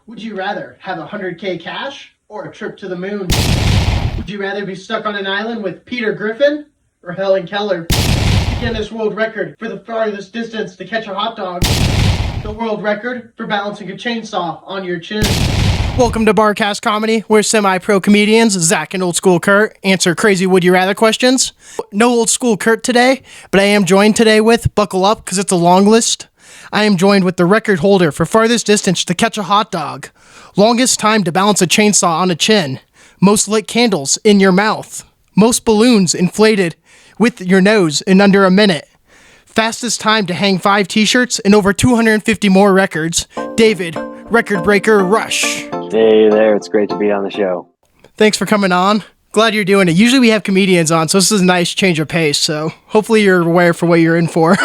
Would you rather have 100K cash or a trip to the moon? Would you rather be stuck on an island with Peter Griffin or Helen Keller? The Guinness World Record for the farthest distance to catch a hot dog. The world record for balancing a chainsaw on your chin. Welcome to Barcast Comedy, where semi-pro comedians, Zach and OldSchoolCurt, answer crazy would you rather questions. No OldSchoolCurt today, but I am joined today with, buckle up because it's a long list, I am joined with the record holder for farthest distance to catch a hot dog, longest time to balance a chainsaw on a chin, most lit candles in your mouth, most balloons inflated with your nose in under a minute, fastest time to hang 5 t-shirts and over 250 more records, David, record breaker Rush. Hey there, it's great to be on the show. Thanks for coming on. Glad you're doing it. Usually we have comedians on, so this is a nice change of pace, so hopefully you're aware for what you're in for.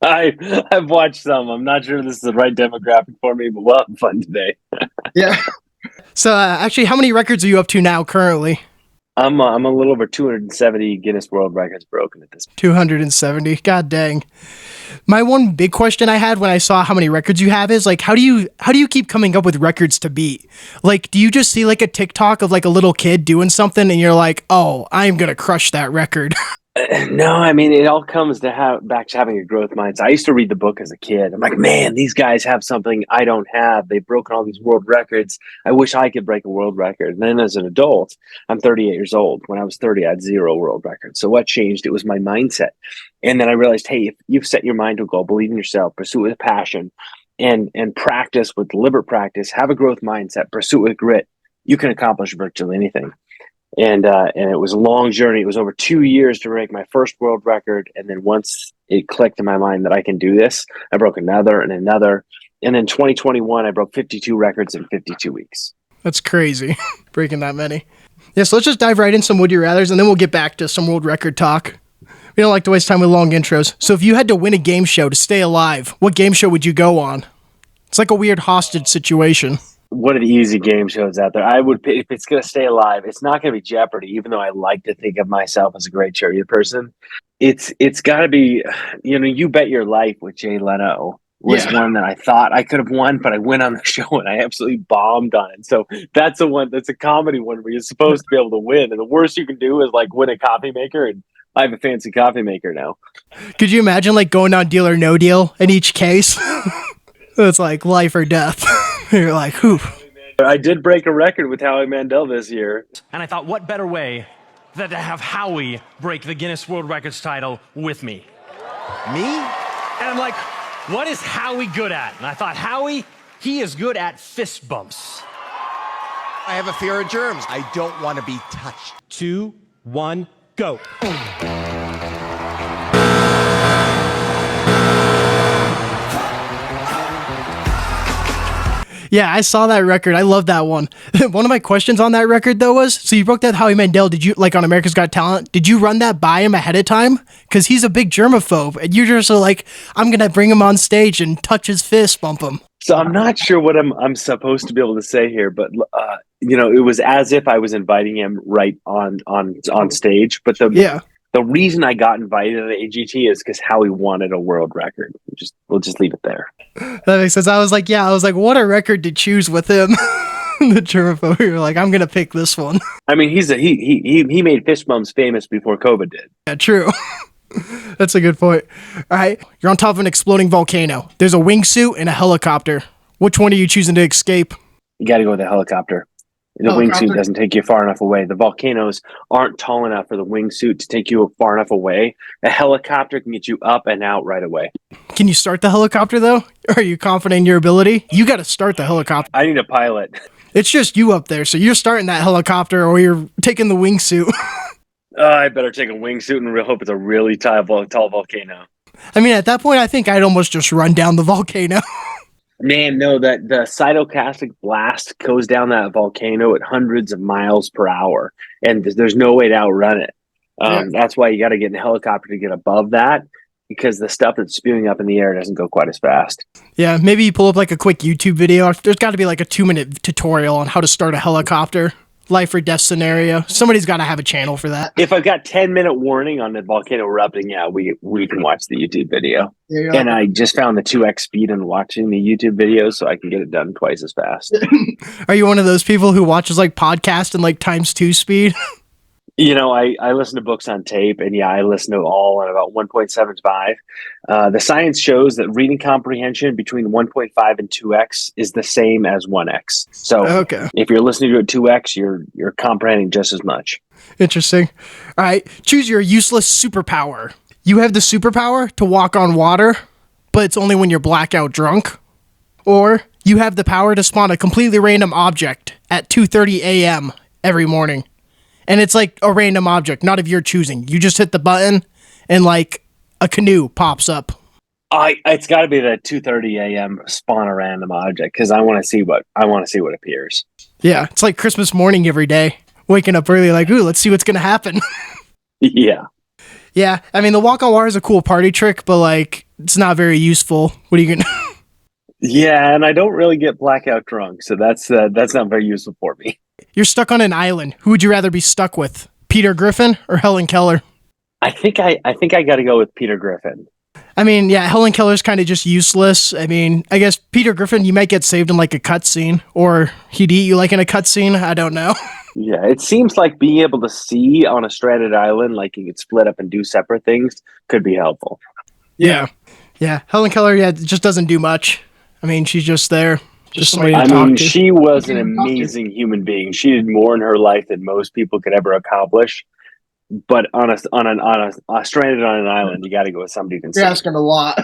I've watched some. I'm not sure this is the right demographic for me, but we'll have fun today. Yeah. So actually, how many records are you up to now currently? I'm a little over 270 Guinness World Records broken at this point. 270. God dang. My one big question I had when I saw how many records you have is like, how do you keep coming up with records to beat? Like, do you just see like a TikTok of like a little kid doing something and you're like, oh, I'm going to crush that record? No, I mean, it all comes to back to having a growth mindset. I used to read the book as a kid. I'm like, man, these guys have something I don't have. They've broken all these world records. I wish I could break a world record. And then as an adult, I'm 38 years old. When I was 30, I had 0 world records. So what changed? It was my mindset. And then I realized, hey, if you've set your mind to a goal, believe in yourself, pursue it with passion, and practice with deliberate practice, have a growth mindset, pursue it with grit, you can accomplish virtually anything. And it was a long journey. It was over 2 years to break my first world record. And then once it clicked in my mind that I can do this, I broke another and another. And in 2021, I broke 52 records in 52 weeks. That's crazy, breaking that many. Yeah, so let's just dive right in some would you rathers, and then we'll get back to some world record talk. We don't like to waste time with long intros. So if you had to win a game show to stay alive, what game show would you go on? It's like a weird hostage situation. What are the easy game shows out there? I would pick, if it's going to stay alive, it's not going to be Jeopardy, even though I like to think of myself as a great trivia person. It's got to be, You Bet Your Life with Jay Leno was one that I thought I could have won, but I went on the show and I absolutely bombed on it. So that's a comedy one where you're supposed to be able to win. And the worst you can do is like win a coffee maker. And I have a fancy coffee maker now. Could you imagine like going on Deal or No Deal in each case? It's like life or death. You're like, whew. I did break a record with Howie Mandel this year. And I thought, what better way than to have Howie break the Guinness World Records title with me? Me? And I'm like, what is Howie good at? And I thought, Howie, he is good at fist bumps. I have a fear of germs. I don't want to be touched. 2, 1, go. Yeah, I saw that record. I love that one. One of my questions on that record, though, was, so you broke that Howie Mandel. Did you, like on America's Got Talent, did you run that by him ahead of time? Because he's a big germaphobe. And you're just like, I'm going to bring him on stage and touch his fist, bump him. So I'm not sure what I'm supposed to be able to say here, but, it was as if I was inviting him right on stage. But the reason I got invited to the AGT is because Howie wanted a world record. We'll just leave it there. That makes sense. I was like, what a record to choose with him. The germaphobe. You're like, I'm gonna pick this one. I mean, he made fist bumps famous before COVID did. Yeah, true. That's a good point. All right, you're on top of an exploding volcano. There's a wingsuit and a helicopter. Which one are you choosing to escape? You got to go with the helicopter. The wingsuit doesn't take you far enough away. The volcanoes aren't tall enough for the wingsuit to take you far enough away. A helicopter can get you up and out right away. Can you start the helicopter, though? Are you confident in your ability? You got to start the helicopter. I need a pilot. It's just you up there, so you're starting that helicopter or you're taking the wingsuit. I better take a wingsuit and hope it's a really tall volcano. I mean, at that point, I think I'd almost just run down the volcano. Man, no, that the cytocastic blast goes down that volcano at hundreds of miles per hour, and there's no way to outrun it. That's why you got to get in a helicopter to get above that, because the stuff that's spewing up in the air doesn't go quite as fast. Yeah, maybe you pull up like a quick YouTube video. There's got to be like a 2-minute tutorial on how to start a helicopter. life or death scenario. Somebody's got to have a channel for that. If I've got 10-minute warning on the volcano erupting, yeah, we can watch the YouTube video. And I just found the 2x speed in watching the YouTube video, so I can get it done twice as fast. Are you one of those people who watches like podcast and like ×2 speed? You know, I listen to books on tape, and yeah, I listen to all at about 1.75. The science shows that reading comprehension between 1.5 and 2x is the same as 1x. So if you're listening to it 2x, you're comprehending just as much. Interesting. All right, choose your useless superpower. You have the superpower to walk on water, but it's only when you're blackout drunk. Or you have the power to spawn a completely random object at 2:30 a.m. every morning. And it's like a random object, not of your choosing. You just hit the button and like a canoe pops up. It's got to be the 2:30 a.m. spawn a random object because I want to see what appears. Yeah, it's like Christmas morning every day. Waking up early like, ooh, let's see what's going to happen. Yeah. Yeah, I mean, the walk on water is a cool party trick, but like it's not very useful. What are you going to Yeah, and I don't really get blackout drunk, so that's not very useful for me. You're stuck on an island. Who would you rather be stuck with? Peter Griffin or Helen Keller? I think I got to go with Peter Griffin. I mean, yeah, Helen Keller's kind of just useless. I mean, I guess Peter Griffin, you might get saved in like a cutscene, or he'd eat you like in a cutscene. I don't know. Yeah, it seems like being able to see on a stranded island, like you could split up and do separate things, could be helpful. Yeah. Yeah, Helen Keller, yeah, just doesn't do much. I mean, she's just there. Just somebody to I talk mean, to. she was an amazing human being. She did more in her life than most people could ever accomplish. But on a stranded on an island, you got to go with somebody who can see. You're asking a lot.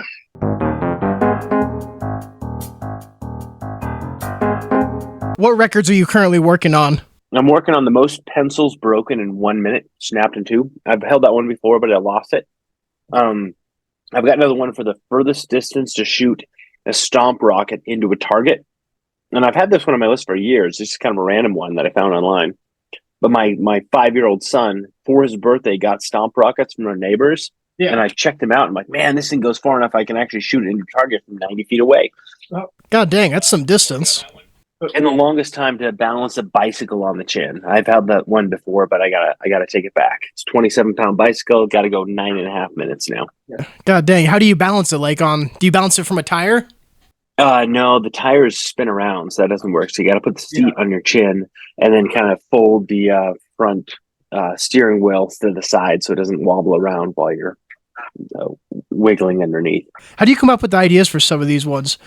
What records are you currently working on? I'm working on the most pencils broken in 1 minute, snapped in two. I've held that one before, but I lost it. I've got another one for the furthest distance to shoot a stomp rocket into a target. And I've had this one on my list for years. It's just kind of a random one that I found online. But my 5-year-old son, for his birthday, got stomp rockets from our neighbors. Yeah. And I checked them out. I'm like, man, this thing goes far enough I can actually shoot it into a target from 90 feet away. God dang, that's some distance. And the longest time to balance a bicycle on the chin. I've had that one before, but I gotta take it back. It's 27-pound bicycle. Got to go 9.5 minutes now. Yeah. God dang, how do you balance it? Do you balance it from a tire? No, the tires spin around, so that doesn't work. So you got to put the seat on your chin and then kind of fold the front steering wheel to the side so it doesn't wobble around while you're wiggling underneath. How do you come up with the ideas for some of these ones?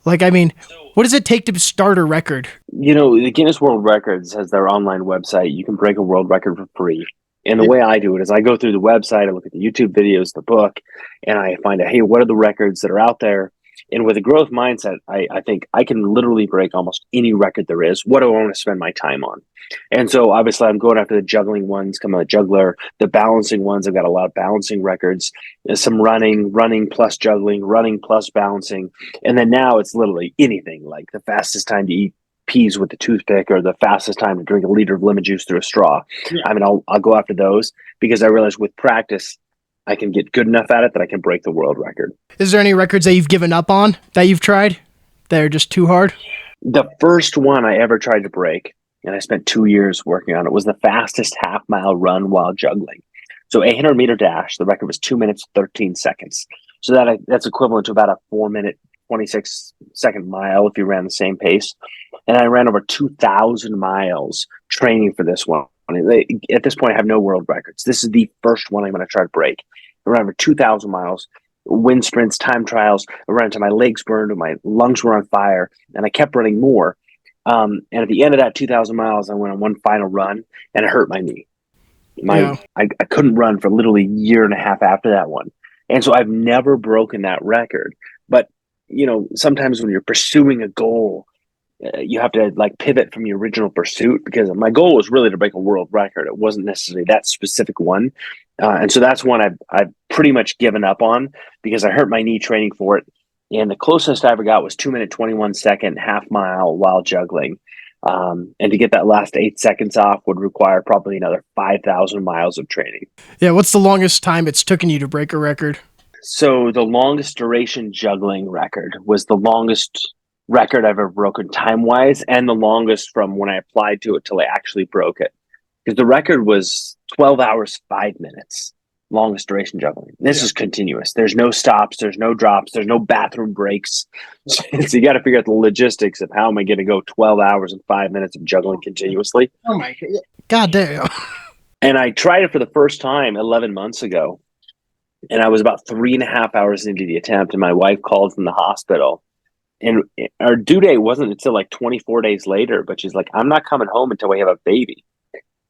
Like, I mean, what does it take to start a record? You know, the Guinness World Records has their online website. You can break a world record for free. And the way I do it is I go through the website, I look at the YouTube videos, the book, and I find out, hey, what are the records that are out there? And with a growth mindset, I think I can literally break almost any record there is. What do I want to spend my time on? And so obviously I'm going after the juggling ones, come a juggler, the balancing ones. I've got a lot of balancing records. There's some running plus juggling, running plus balancing. And then now it's literally anything, like the fastest time to eat peas with a toothpick or the fastest time to drink a liter of lemon juice through a straw. Yeah. I mean, I'll go after those because I realize with practice, I can get good enough at it that I can break the world record. Is there any records that you've given up on that you've tried that are just too hard? The first one I ever tried to break, and I spent 2 years working on it, was the fastest half-mile run while juggling. So 800-meter dash, the record was 2 minutes, 13 seconds. So that's equivalent to about a 4-minute, 26-second mile if you ran the same pace. And I ran over 2,000 miles training for this one. At this point, I have no world records. This is the first one I'm going to try to break. I ran over 2,000 miles, wind sprints, time trials. I ran until my legs burned and my lungs were on fire, and I kept running more. And at the end of that 2,000 miles, I went on one final run, and it hurt my knee. I couldn't run for literally a year and a half after that one. And so I've never broken that record. But, you know, sometimes when you're pursuing a goal, you have to like pivot from your original pursuit, because my goal was really to break a world record. It wasn't necessarily that specific one. And so that's one I've pretty much given up on because I hurt my knee training for it. And the closest I ever got was 2 minute, 21 second half mile while juggling. And to get that last 8 seconds off would require probably another 5,000 miles of training. Yeah. What's the longest time it's taken you to break a record? So the longest duration juggling record was the longest record I've ever broken time-wise, and the longest from when I applied to it till I actually broke it. Because the record was 12 hours, 5 minutes, longest duration juggling. This is continuous. There's no stops. There's no drops. There's no bathroom breaks. So you got to figure out the logistics of how am I going to go 12 hours and 5 minutes of juggling continuously. Oh, my God. God damn. And I tried it for the first time 11 months ago. And I was about 3.5 hours into the attempt, and my wife called from the hospital. And our due date wasn't until like 24 days later, but she's like, I'm not coming home until we have a baby.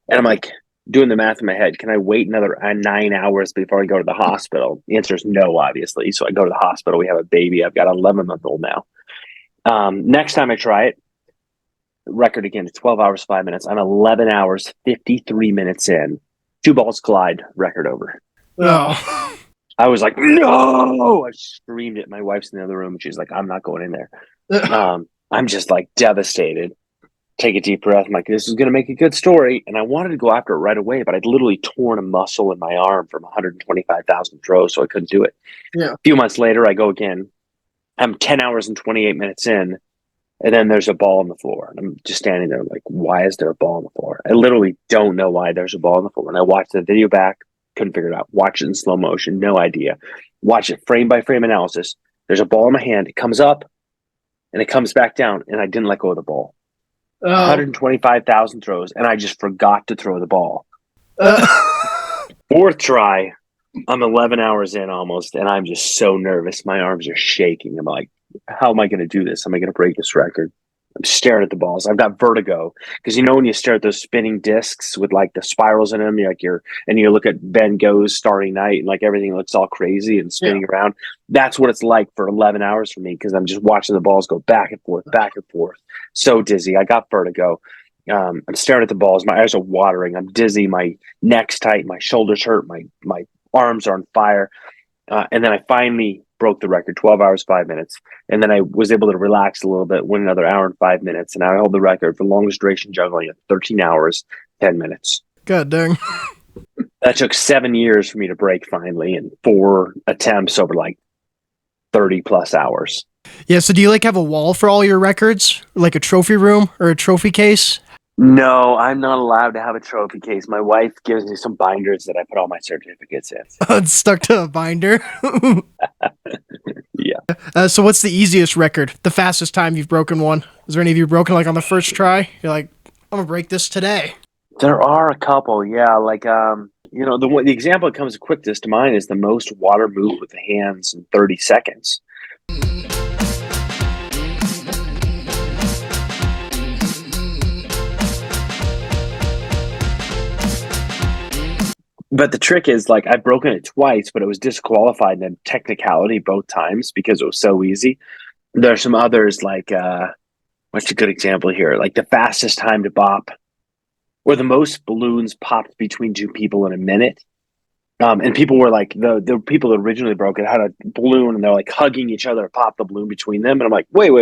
And I'm like, doing the math in my head, can I wait another 9 hours before I go to the hospital? The answer is no, obviously. So I go to the hospital. We have a baby. I've got an 11-month-old now. Next time I try it, record again, 12 hours, 5 minutes. I'm 11 hours, 53 minutes in. 2 balls collide, record over. Oh. I was like, no! I screamed it. My wife's in the other room, and she's like, I'm not going in there. I'm just like devastated. Take a deep breath. I'm like, this is going to make a good story. And I wanted to go after it right away, but I'd literally torn a muscle in my arm from 125,000 throws, so I couldn't do it. Yeah. A few months later, I go again. I'm 10 hours and 28 minutes in, and then there's a ball on the floor. And I'm just standing there like, why is there a ball on the floor? I literally don't know why there's a ball on the floor. And I watched the video back. Couldn't figure it out. Watch it in slow motion. No idea. Watch it frame by frame analysis. There's a ball in my hand. It comes up and it comes back down. And I didn't let go of the ball. 125,000 throws. And I just forgot to throw the ball. Fourth try. I'm 11 hours in almost. And I'm just so nervous. My arms are shaking. I'm like, how am I going to do this? Am I going to break this record? I'm staring at the balls. I've got vertigo because when you stare at those spinning discs with like the spirals in them, you look at Ben Go's Starry Night and like everything looks all crazy and spinning around. That's what it's like for 11 hours for me because I'm just watching the balls go back and forth, so dizzy. I got vertigo. I'm staring at the balls. My eyes are watering. I'm dizzy. My neck's tight. My shoulders hurt. My arms are on fire. And then I finally broke the record, 12 hours, 5 minutes. And then I was able to relax a little bit, win another hour and 5 minutes. And I held the record for longest duration juggling at 13 hours, 10 minutes. God dang. That took 7 years for me to break finally and 4 attempts over like 30 plus hours. Yeah, so do you like have a wall for all your records? Like a trophy room or a trophy case? No, I'm not allowed to have a trophy case. My wife gives me some binders that I put all my certificates in. It's stuck to a binder. Yeah. So what's the easiest record? The fastest time you've broken one? Is there any of you broken like on the first try? You're like, I'm gonna break this today. There are a couple, yeah. Like, the example that comes quickest to mind is the most water moved with the hands in 30 seconds. But the trick is, like, I've broken it twice, but it was disqualified in technicality both times because it was so easy. There are some others, like, what's a good example here? Like the fastest time to bop, or the most balloons popped between 2 people in a minute. And people were like, the people that originally broke it had a balloon, and they're like hugging each other, pop the balloon between them. And I'm like, wait.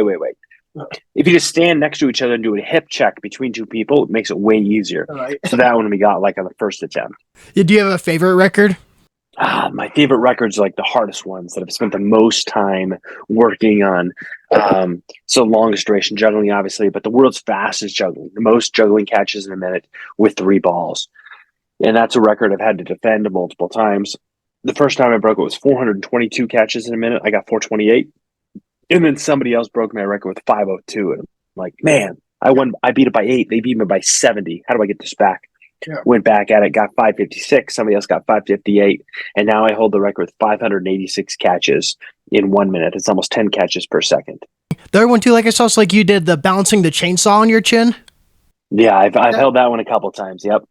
If you just stand next to each other and do a hip check between 2 people, it makes it way easier. Right. So that one we got like on the first attempt. Yeah, do you have a favorite record? My favorite records are like the hardest ones that I've spent the most time working on. So longest duration juggling, obviously, but the world's fastest juggling, the most juggling catches in a minute with 3 balls. And that's a record I've had to defend multiple times. The first time I broke it was 422 catches in a minute. I got 428. And then somebody else broke my record with 502. And I'm like, man, I beat it by 8. They beat me by 70. How do I get this back? Yeah. Went back at it, got 556. Somebody else got 558. And now I hold the record with 586 catches in 1 minute. It's almost 10 catches per second. The other one too, like I saw, it's like you did the balancing the chainsaw on your chin. Yeah, I've held that one a couple times. Yep.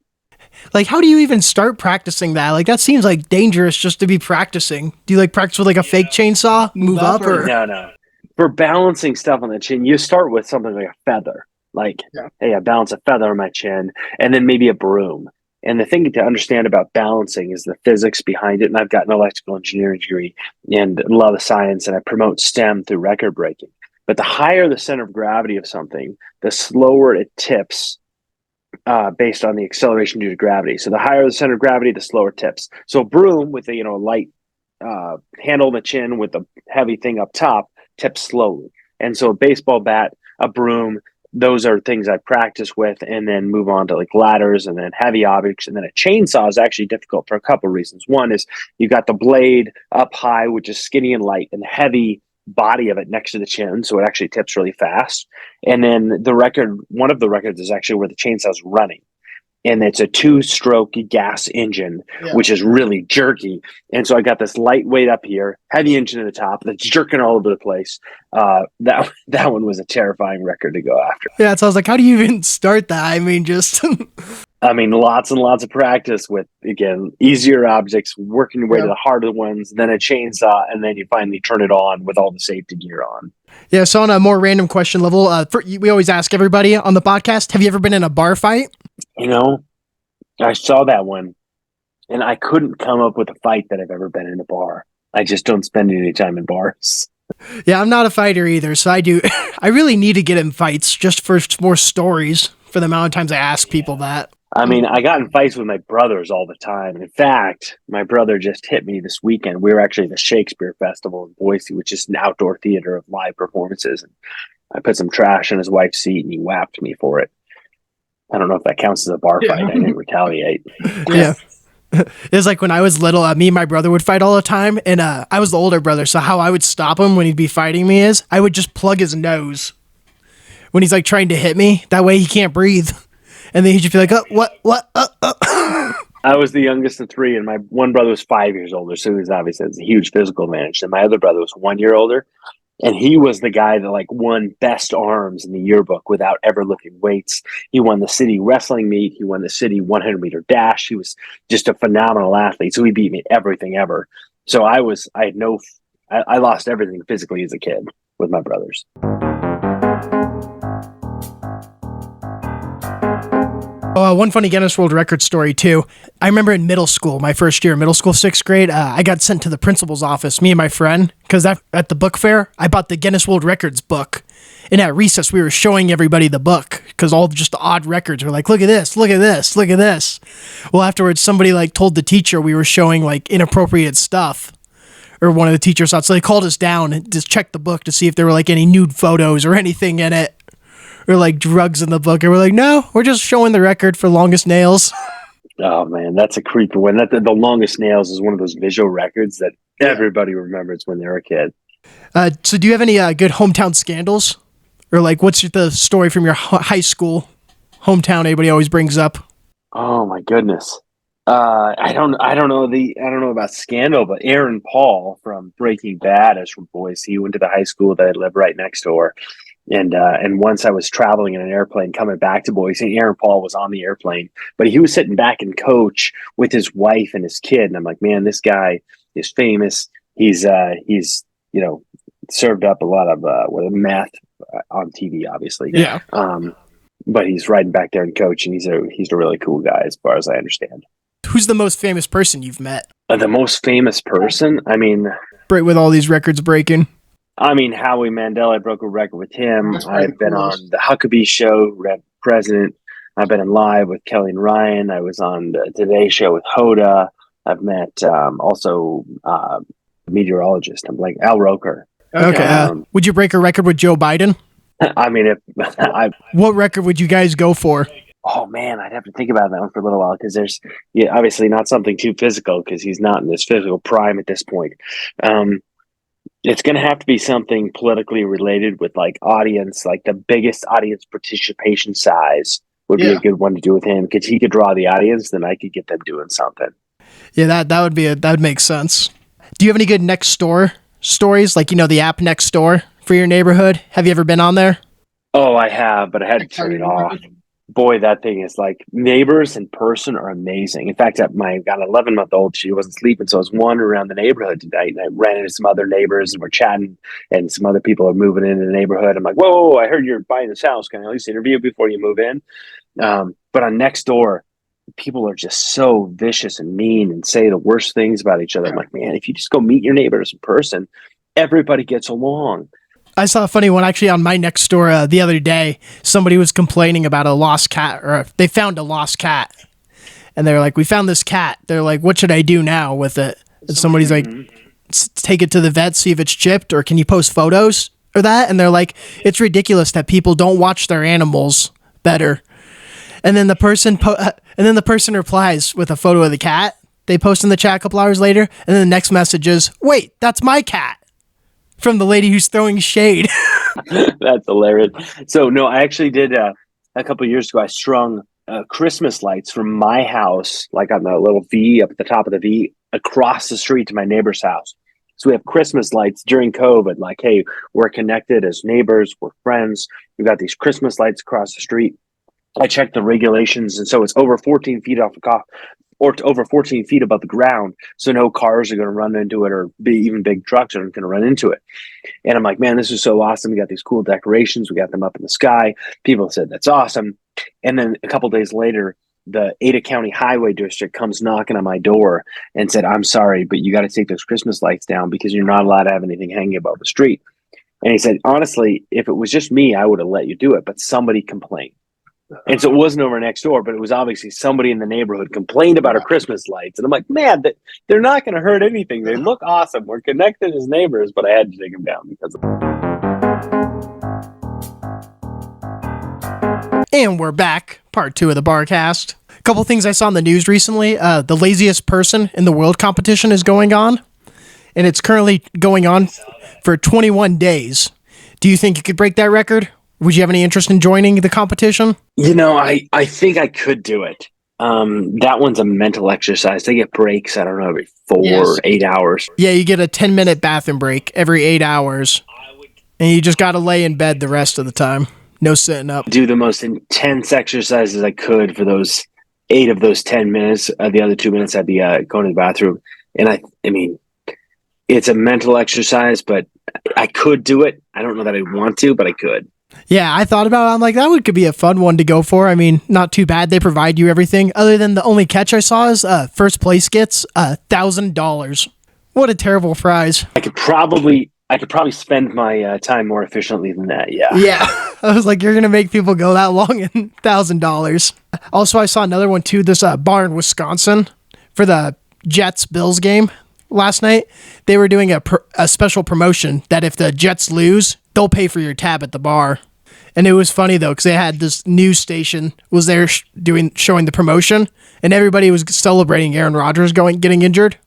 Like, how do you even start practicing that? Like, that seems like dangerous just to be practicing. Do you like practice with like a fake chainsaw, move up, or no? For balancing stuff on the chin, you start with something like a feather. Like, hey, I balance a feather on my chin, and then maybe a broom. And the thing to understand about balancing is the physics behind it. And I've got an electrical engineering degree and love of science, and I promote STEM through record breaking. But the higher the center of gravity of something, the slower it tips based on the acceleration due to gravity. So the higher the center of gravity, the slower it tips. So a broom with a light handle on the chin with a heavy thing up top tips slowly. And so a baseball bat, a broom, those are things I practice with, and then move on to like ladders and then heavy objects. And then a chainsaw is actually difficult for a couple of reasons. One is you got the blade up high, which is skinny and light, and heavy body of it next to the chin, so it actually tips really fast. And then one of the records is actually where the chainsaw's running, and it's a 2-stroke gas engine, which is really jerky. And so I got this lightweight up here, heavy engine at the top that's jerking all over the place. That one was a terrifying record to go after. Yeah, so I was like, how do you even start that? I mean, just lots and lots of practice with, again, easier objects, working your way to the harder ones, then a chainsaw, and then you finally turn it on with all the safety gear on. Yeah, so on a more random question level, we always ask everybody on the podcast, have you ever been in a bar fight? I saw that one, and I couldn't come up with a fight that I've ever been in a bar. I just don't spend any time in bars. Yeah, I'm not a fighter either, so I really need to get in fights just for more stories for the amount of times I ask people that. I mean, I got in fights with my brothers all the time. In fact, my brother just hit me this weekend. We were actually at the Shakespeare Festival in Boise, which is an outdoor theater of live performances. And I put some trash in his wife's seat, and he whapped me for it. I don't know if that counts as a bar fight. I didn't retaliate. Yeah. It's like when I was little, me and my brother would fight all the time, and I was the older brother, so how I would stop him when he'd be fighting me is I would just plug his nose when he's like trying to hit me. That way he can't breathe. And then he'd just be like, what? I was the youngest of 3, and my one brother was 5 years older, so he was obviously has a huge physical advantage. And my other brother was 1 year older, and he was the guy that like won best arms in the yearbook without ever lifting weights. He won the city wrestling meet. He won the city 100-meter dash. He was just a phenomenal athlete. So he beat me everything ever. So I lost everything physically as a kid with my brothers. Oh, one funny Guinness World Record story, too. I remember in middle school, my first year in middle school, 6th grade, I got sent to the principal's office, me and my friend, because at the book fair, I bought the Guinness World Records book. And at recess, we were showing everybody the book, because all just the odd records were like, look at this, look at this, look at this. Well, afterwards, somebody like told the teacher we were showing like inappropriate stuff. Or one of the teachers thought. So they called us down and just checked the book to see if there were like any nude photos or anything in it. Or like drugs in the book, and we're like, no, we're just showing the record for longest nails. Oh man, that's a creepy one. The longest nails is one of those visual records that everybody remembers when they're a kid. So do you have any good hometown scandals, or like what's the story from your high school hometown anybody always brings up? Oh my goodness, I don't know about scandal, but Aaron Paul from Breaking Bad is from Boise. He went to the high school that I lived right next door. And once I was traveling in an airplane coming back to Boise, Aaron Paul was on the airplane, but he was sitting back in coach with his wife and his kid. And I'm like, man, this guy is famous. He's served up a lot of meth on TV, obviously. Yeah. But he's riding back there in coach, and he's a really cool guy as far as I understand. Who's the most famous person you've met? The most famous person? I mean, with all these records breaking. I mean, Howie Mandel, I broke a record with him. That's I've been on the Huckabee Show, Red President. I've been in live with Kelly and Ryan. I was on the Today Show with Hoda. I've met also a meteorologist. I'm like Al Roker. Okay. Would you break a record with Joe Biden? I mean, what record would you guys go for? Oh man, I'd have to think about that one for a little while, because there's obviously not something too physical, because he's not in his physical prime at this point. It's going to have to be something politically related with like audience, like the biggest audience participation size would be a good one to do with him, because he could draw the audience, then I could get them doing something. Yeah, that would make sense. Do you have any good next door stories? Like, the app Next Door for your neighborhood? Have you ever been on there? Oh, I have, but I had to turn it off. Boy, that thing is like, neighbors in person are amazing. In fact, my got an 11-month-old, she wasn't sleeping, so I was wandering around the neighborhood tonight, and I ran into some other neighbors, and we're chatting, and some other people are moving into the neighborhood. I'm like, whoa, I heard you're buying this house. Can I at least interview before you move in? But on Next Door, people are just so vicious and mean and say the worst things about each other. I'm like, man, if you just go meet your neighbors in person, everybody gets along. I saw a funny one actually on my Next Door the other day. Somebody was complaining about a lost cat, or they found a lost cat. And they're like, we found this cat. They're like, what should I do now with it? And somebody's like, take it to the vet, see if it's chipped, or can you post photos? or that, and they're like, it's ridiculous that people don't watch their animals better. And then the person replies with a photo of the cat they post in the chat a couple hours later, and then the next message is, wait, that's my cat, from the lady who's throwing shade. That's hilarious. So no, I actually did a couple of years ago. I strung Christmas lights from my house, like on the little V up at the top of the V, across the street to my neighbor's house. So we have Christmas lights during COVID. Like, hey, we're connected as neighbors, we're friends. We've got these Christmas lights across the street. I checked the regulations, and so it's over 14 feet off the or over 14 feet above the ground. So no cars are going to run into it, or even big trucks aren't going to run into it. And I'm like, man, this is so awesome. We got these cool decorations. We got them up in the sky. People said, that's awesome. And then a couple of days later, the Ada County Highway District comes knocking on my door and said, I'm sorry, but you got to take those Christmas lights down because you're not allowed to have anything hanging above the street. And he said, honestly, if it was just me, I would have let you do it, but somebody complained. And so it wasn't over next door, but it was obviously somebody in the neighborhood complained about our Christmas lights. And I'm like, man, they're not going to hurt anything. They look awesome. We're connected as neighbors, but I had to take them down because of And we're back, part 2 of the Barcast. A couple things I saw in the news recently. The laziest person in the world competition is going on, and it's currently going on for 21 days. Do you think you could break that record? Would you have any interest in joining the competition? You know, I think I could do it. That one's a mental exercise. They get breaks, I don't know, every 4 or 8 hours. Yeah, you get a 10-minute bathroom break every 8 hours, and you just got to lay in bed the rest of the time. No sitting up. Do the most intense exercises I could for those 8 of those 10 minutes. The other 2 minutes I'd be going to the bathroom. And I mean, it's a mental exercise, but I could do it. I don't know that I want to, but I could. Yeah, I thought about it. I'm like, could be a fun one to go for. I mean, not too bad. They provide you everything. Other than the only catch I saw is first place gets $1,000. What a terrible prize. I could probably spend my time more efficiently than that. Yeah. Yeah. I was like, you're going to make people go that long and $1,000. Also, I saw another one too. This bar in Wisconsin for the Jets-Bills game last night. They were doing a special promotion that if the Jets lose, they'll pay for your tab at the bar. And it was funny though, because they had this news station was there showing the promotion, and everybody was celebrating Aaron Rodgers getting injured,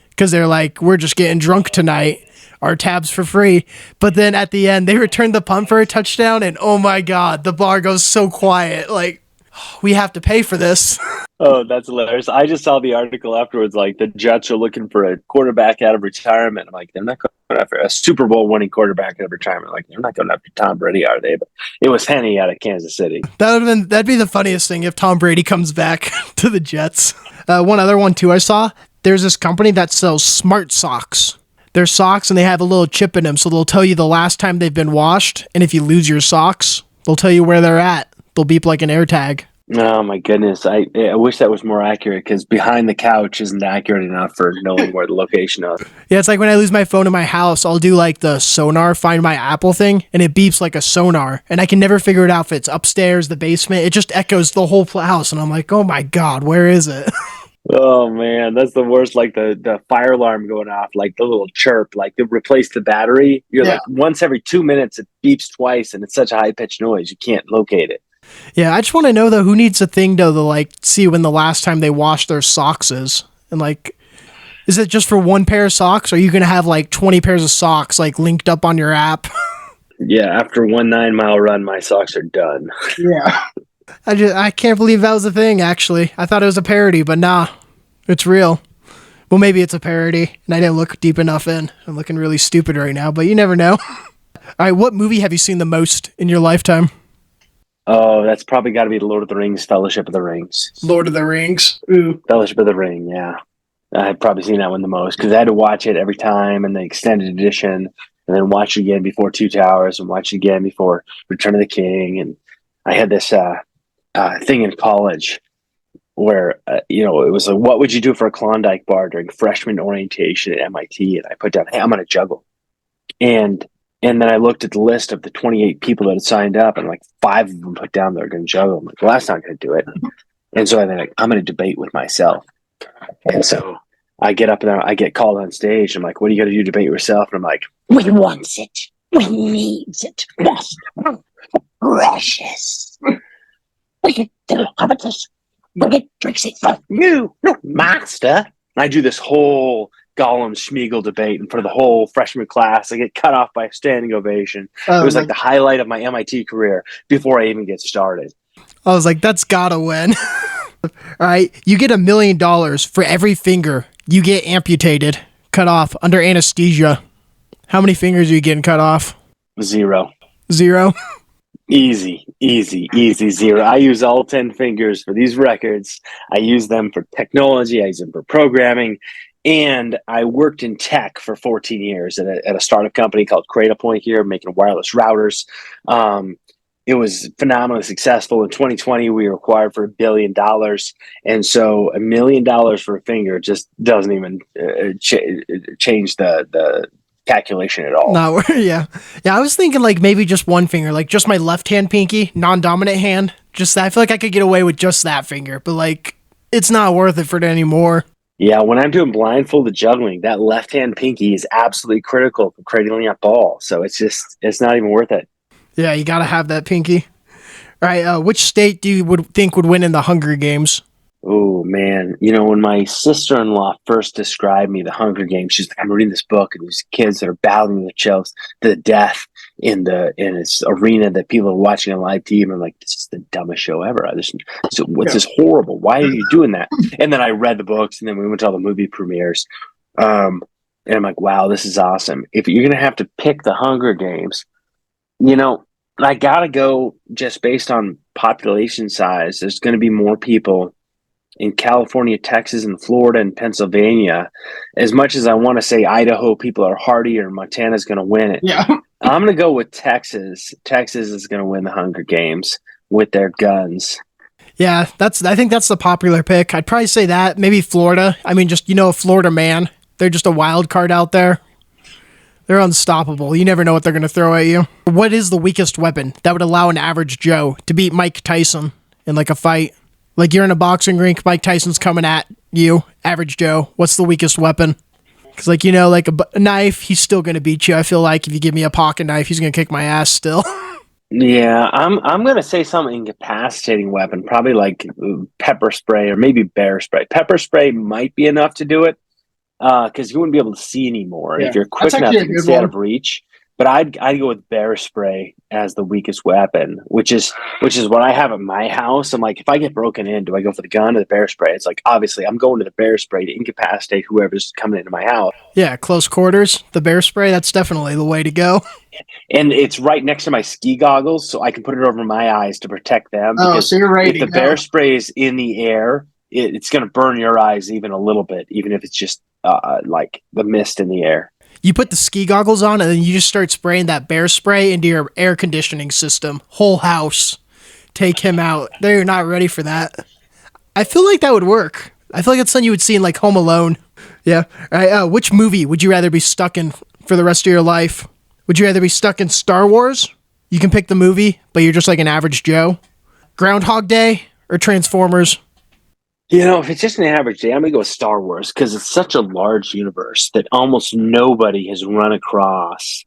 because they're like, we're just getting drunk tonight, our tabs for free. But then at the end, they returned the punt for a touchdown, and oh my god, the bar goes so quiet, like, we have to pay for this. Oh, that's hilarious. I just saw the article afterwards, like the Jets are looking for a quarterback out of retirement. I'm like, they're not going after a Super Bowl winning quarterback out of retirement. Like, they're not going after Tom Brady, are they? But it was Henny out of Kansas City. That'd be the funniest thing if Tom Brady comes back to the Jets. One other one too I saw, there's this company that sells smart socks. They're socks and they have a little chip in them, so they'll tell you the last time they've been washed, and if you lose your socks, they'll tell you where they're at. They'll beep like an AirTag. Oh my goodness. I wish that was more accurate, because behind the couch isn't accurate enough for knowing where the location is. Yeah, it's like when I lose my phone in my house, I'll do like the sonar, find my Apple thing, and it beeps like a sonar. And I can never figure it out if it's upstairs, the basement. It just echoes the whole house. And I'm like, oh my God, where is it? Oh man, that's the worst. Like the fire alarm going off, like the little chirp, like to replace the battery. You're like, once every 2 minutes, it beeps twice, and it's such a high pitched noise, you can't locate it. Yeah, I just want to know though, who needs a thing to like see when the last time they washed their socks is, and like, is it just for one pair of socks? Or are you gonna have like 20 pairs of socks like linked up on your app? Yeah, after 1 9-mile run, my socks are done. Yeah, I can't believe that was a thing. Actually, I thought it was a parody, but nah, it's real. Well, maybe it's a parody, and I didn't look deep enough in. I'm looking really stupid right now, but you never know. All right, what movie have you seen the most in your lifetime? Oh, that's probably got to be the Lord of the Rings, Fellowship of the Rings. Lord of the Rings. Ooh. Fellowship of the Ring, yeah. I've probably seen that one the most, because I had to watch it every time in the extended edition, and then watch it again before Two Towers, and watch it again before Return of the King. And I had this thing in college where, it was like, what would you do for a Klondike bar during freshman orientation at MIT? And I put down, hey, I'm going to juggle. And then I looked at the list of the 28 people that had signed up, and like 5 of them put down they're going to juggle. I'm like, well, that's not going to do it. And so I'm going to debate with myself. And so I get up there, I get called on stage. I'm like, what are you going to do, debate yourself? And I'm like, we wants it. We need it most precious. We can do competition. We can drink it from you, no master. I do this whole Gollum Schmeagol debate in front of the whole freshman class. I get cut off by a standing ovation. It was like the highlight of my MIT career before I even get started. I was like, that's gotta win. All right, you get $1 million for every finger you get amputated, cut off under anesthesia. How many fingers are you getting cut off? 0. 0? Easy, 0. I use all 10 fingers for these records. I use them for technology. I use them for programming. And I worked in tech for 14 years at a startup company called Cradlepoint here, making wireless routers. It was phenomenally successful. In 2020, we were acquired for $1 billion. And so $1 million for a finger just doesn't even change the calculation at all. No, yeah. I was thinking like maybe just one finger, like just my left hand pinky, non-dominant hand. Just that. I feel like I could get away with just that finger, but like it's not worth it for it anymore. Yeah, when I'm doing blindfolded juggling, that left hand pinky is absolutely critical for cradling that ball. So it's not even worth it. Yeah, you gotta have that pinky. All right, which state do you think would win in the Hunger Games? Oh, man. When my sister-in-law first described me the Hunger Games, she's like, I'm reading this book, and these kids that are battling themselves to the death in this arena that people are watching on live TV. And I'm like, this is the dumbest show ever. This is horrible. Why are you doing that? And then I read the books, and then we went to all the movie premieres. And I'm like, wow, this is awesome. If you're going to have to pick the Hunger Games, I got to go just based on population size. There's going to be more people in California, Texas, and Florida, and Pennsylvania. As much as I want to say Idaho people are hardier, Montana's going to win it. Yeah. I'm going to go with Texas. Texas is going to win the Hunger Games with their guns. Yeah, I think that's the popular pick. I'd probably say that. Maybe Florida. I mean, just, a Florida man. They're just a wild card out there. They're unstoppable. You never know what they're going to throw at you. What is the weakest weapon that would allow an average Joe to beat Mike Tyson in like a fight? Like you're in a boxing rink, Mike Tyson's coming at you, average Joe. What's the weakest weapon? Because like a knife, he's still going to beat you. I feel like if you give me a pocket knife, he's going to kick my ass still. Yeah, I'm going to say some incapacitating weapon, probably like pepper spray or maybe bear spray. Pepper spray might be enough to do it because you wouldn't be able to see anymore. Yeah, if you're quick enough, you can stay out of reach. But I'd go with bear spray as the weakest weapon, which is what I have at my house. I'm like, if I get broken in, do I go for the gun or the bear spray? It's like, obviously, I'm going to the bear spray to incapacitate whoever's coming into my house. Yeah, close quarters, the bear spray, that's definitely the way to go. And it's right next to my ski goggles, so I can put it over my eyes to protect them. Oh, so you're ready if the bear spray is in the air, it's going to burn your eyes even a little bit, even if it's just like the mist in the air. You put the ski goggles on and then you just start spraying that bear spray into your air conditioning system. Whole house. Take him out. They're not ready for that. I feel like that would work. I feel like it's something you would see in like Home Alone. Yeah. All right, which movie would you rather be stuck in for the rest of your life? Would you rather be stuck in Star Wars? You can pick the movie, but you're just like an average Joe. Groundhog Day or Transformers? If it's just an average day, I'm going to go with Star Wars because it's such a large universe that almost nobody has run across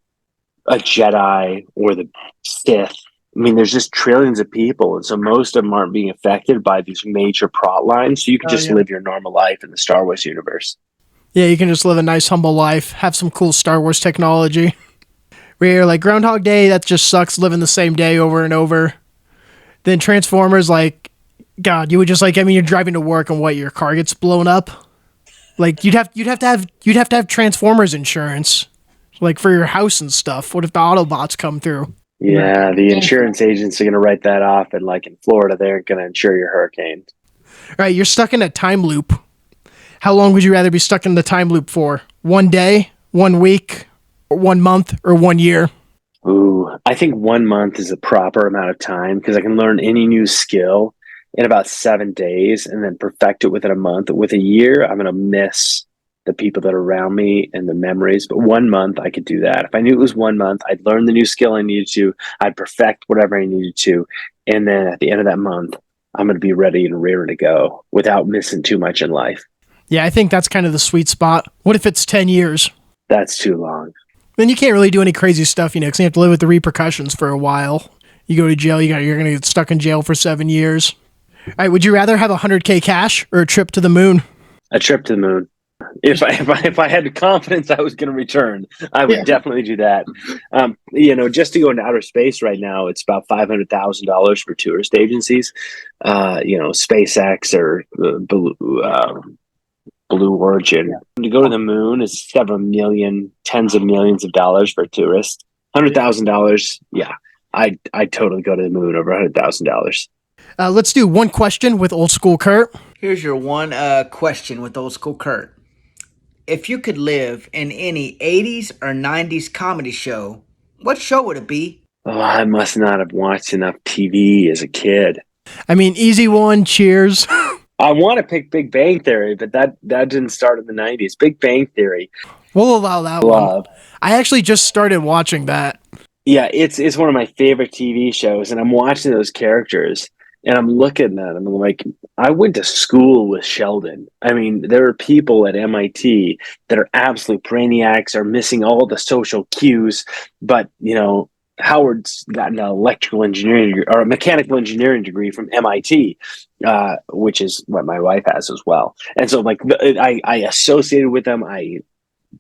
a Jedi or the Sith. I mean, there's just trillions of people, and so most of them aren't being affected by these major plot lines, so you can just live your normal life in the Star Wars universe. Yeah, you can just live a nice, humble life, have some cool Star Wars technology. Where you're like, Groundhog Day, that just sucks, living the same day over and over. Then Transformers, like, God, you would just you're driving to work and your car gets blown up. Like you'd have to have Transformers insurance, like for your house and stuff. What if the Autobots come through? Yeah, the insurance agents are going to write that off, and like in Florida, they're going to insure your hurricane. All right, you're stuck in a time loop. How long would you rather be stuck in the time loop for? 1 day, 1 week, 1 month, or 1 year? Ooh, I think 1 month is a proper amount of time because I can learn any new skill in about 7 days and then perfect it within a month. With a year, I'm going to miss the people that are around me and the memories. But 1 month, I could do that. If I knew it was 1 month, I'd learn the new skill I needed to. I'd perfect whatever I needed to. And then at the end of that month, I'm going to be ready and raring to go without missing too much in life. Yeah, I think that's kind of the sweet spot. What if it's 10 years? That's too long. Then you can't really do any crazy stuff, because you have to live with the repercussions for a while. You go to jail, you're going to get stuck in jail for 7 years. All right, would you rather have 100K cash or a trip to the moon? A trip to the moon. If I had the confidence I was going to return, I would definitely do that. Just to go into outer space right now, it's about $500,000 for tourist agencies. SpaceX or Blue Origin. To go to the moon is several million, tens of millions of dollars for tourists. $100,000, yeah, I'd totally go to the moon over $100,000. Let's do one question with OldSchoolCurt. Here's your one question with OldSchoolCurt. If you could live in any 80s or 90s comedy show, what show would it be? Oh, I must not have watched enough TV as a kid. I mean, easy one, Cheers. I want to pick Big Bang Theory, but that didn't start in the 90s. Big Bang Theory. We'll allow that one. I actually just started watching that. Yeah, it's one of my favorite TV shows, and I'm watching those characters, and I'm looking at them, and I'm like, I went to school with Sheldon. I mean, there are people at MIT that are absolute brainiacs, are missing all the social cues, but, Howard's got an electrical engineering or a mechanical engineering degree from MIT, which is what my wife has as well. And so, I associated with them. I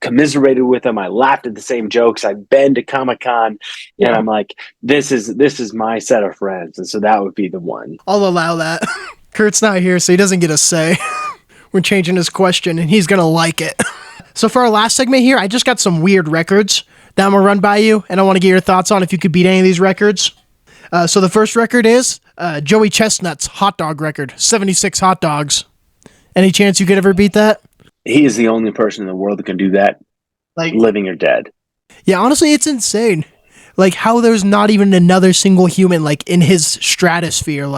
commiserated with them. I laughed at the same jokes. I've been to Comic-Con, and I'm like, this is my set of friends. And so that would be the one. I'll allow that. Kurt's not here, so he doesn't get a say. We're changing his question, and he's going to like it. So for our last segment here, I just got some weird records that I'm going to run by you, and I want to get your thoughts on if you could beat any of these records. So the first record is Joey Chestnut's hot dog record, 76 hot dogs. Any chance you could ever beat that? He is the only person in the world that can do that, living or dead. Yeah, honestly, it's insane. How there's not even another single human, in his stratosphere,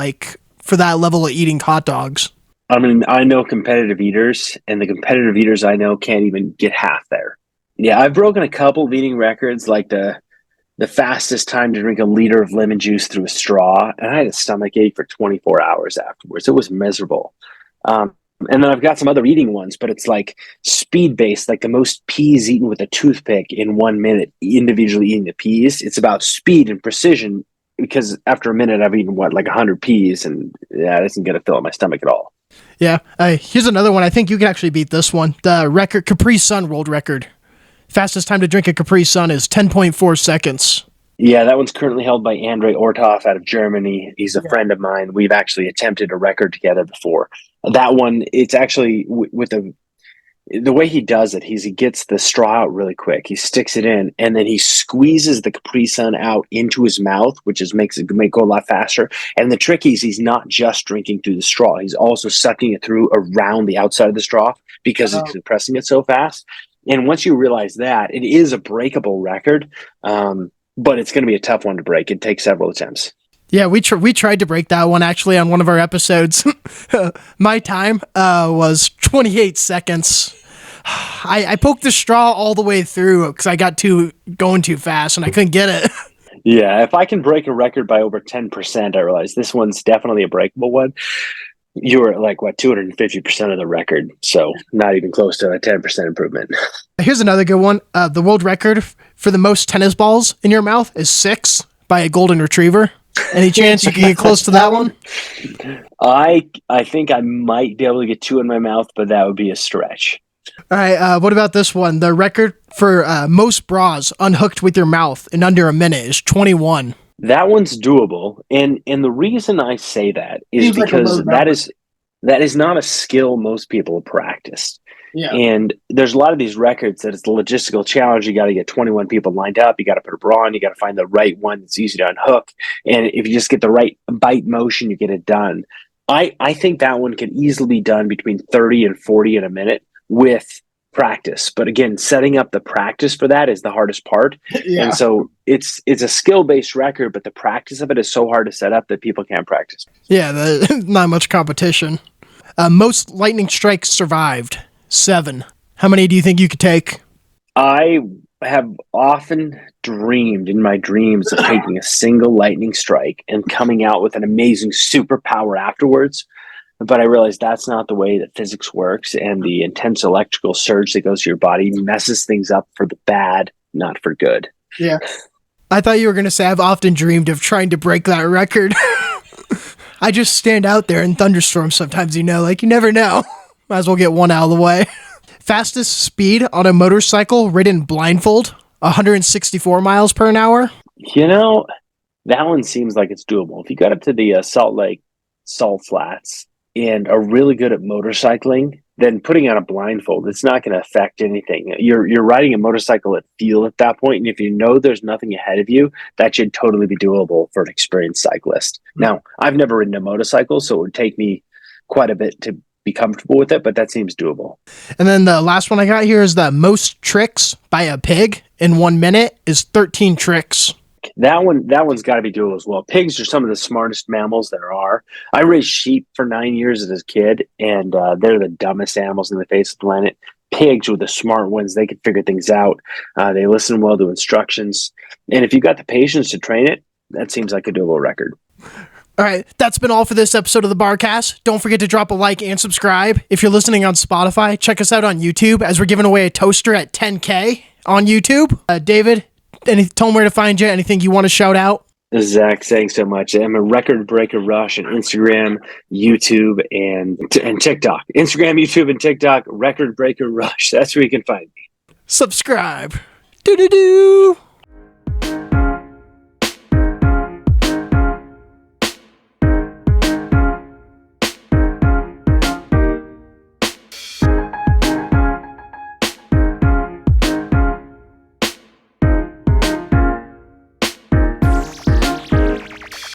for that level of eating hot dogs. I mean, I know competitive eaters, and the competitive eaters I know can't even get half there. Yeah, I've broken a couple of eating records, like the fastest time to drink a liter of lemon juice through a straw, and I had a stomach ache for 24 hours afterwards. It was miserable. And then I've got some other eating ones, but it's speed-based, the most peas eaten with a toothpick in 1 minute, individually eating the peas. It's about speed and precision, because after a minute I've eaten, 100 peas, and it isn't going to fill up my stomach at all. Yeah, here's another one. I think you could actually beat this one. The Capri Sun world record. Fastest time to drink a Capri Sun is 10.4 seconds. Yeah, that one's currently held by Andre Orthoff out of Germany. He's a friend of mine. We've actually attempted a record together before. That one, it's actually with the way he does it, he gets the straw out really quick. He sticks it in, and then he squeezes the Capri Sun out into his mouth, which makes it go a lot faster. And the trick is he's not just drinking through the straw. He's also sucking it through around the outside of the straw because he's compressing it so fast. And once you realize that, it is a breakable record, but it's going to be a tough one to break. It takes several attempts. Yeah, we tried to break that one actually on one of our episodes. My time was 28 seconds. I poked the straw all the way through because I got going too fast and I couldn't get it. Yeah, if I can break a record by over 10%, I realize this one's definitely a breakable one. You were at 250% of the record, so not even close to a 10% improvement. Here's another good one. The world record for the most tennis balls in your mouth is 6 by a golden retriever. Any chance you can get close to that one? I think I might be able to get 2 in my mouth, but that would be a stretch. All right, what about this one? The record for most bras unhooked with your mouth in under a minute is 21. That one's doable, and the reason I say that is because that is not a skill most people have practiced. Yeah. And there's a lot of these records that it's a logistical challenge. You got to get 21 people lined up. You got to put a bra on. You got to find the right one that's easy to unhook. And if you just get the right bite motion, you get it done. I think that one can easily be done between 30 and 40 in a minute with practice. But again, setting up the practice for that is the hardest part. Yeah. And so it's a skill-based record, but the practice of it is so hard to set up that people can't practice. Yeah, not much competition. Most lightning strikes survived. 7. How many do you think you could take? I have often dreamed in my dreams of taking a single lightning strike and coming out with an amazing superpower afterwards. But I realized that's not the way that physics works, and the intense electrical surge that goes to your body messes things up for the bad not for good. Yeah. I thought you were going to say I've often dreamed of trying to break that record. I just stand out there in thunderstorms sometimes, you never know. Might as well get one out of the way. Fastest speed on a motorcycle ridden blindfold, 164 miles per hour. That one seems like it's doable. If you got up to the Salt Lake Salt Flats and are really good at motorcycling, then putting on a blindfold, it's not going to affect anything. You're riding a motorcycle at feel at that point, and if you know there's nothing ahead of you, that should totally be doable for an experienced cyclist. Now, I've never ridden a motorcycle, so it would take me quite a bit to be comfortable with it, but that seems doable. And then the last one I got here is the most tricks by a pig in 1 minute is 13 tricks. That one's got to be doable as well. Pigs are some of the smartest mammals there are. I raised sheep for 9 years as a kid, and they're the dumbest animals in the face of the planet. Pigs were the smart ones. They could figure things out. They listen well to instructions. And if you got the patience to train it, that seems like a doable record. All right, that's been all for this episode of the Barcast. Don't forget to drop a like and subscribe. If you're listening on Spotify, check us out on YouTube as we're giving away a toaster at 10K on YouTube. David, tell them where to find you. Anything you want to shout out? Zach, thanks so much. I'm a Record Breaker Rush on Instagram, YouTube, and TikTok. Instagram, YouTube, and TikTok, Record Breaker Rush. That's where you can find me. Subscribe. Do-do-do.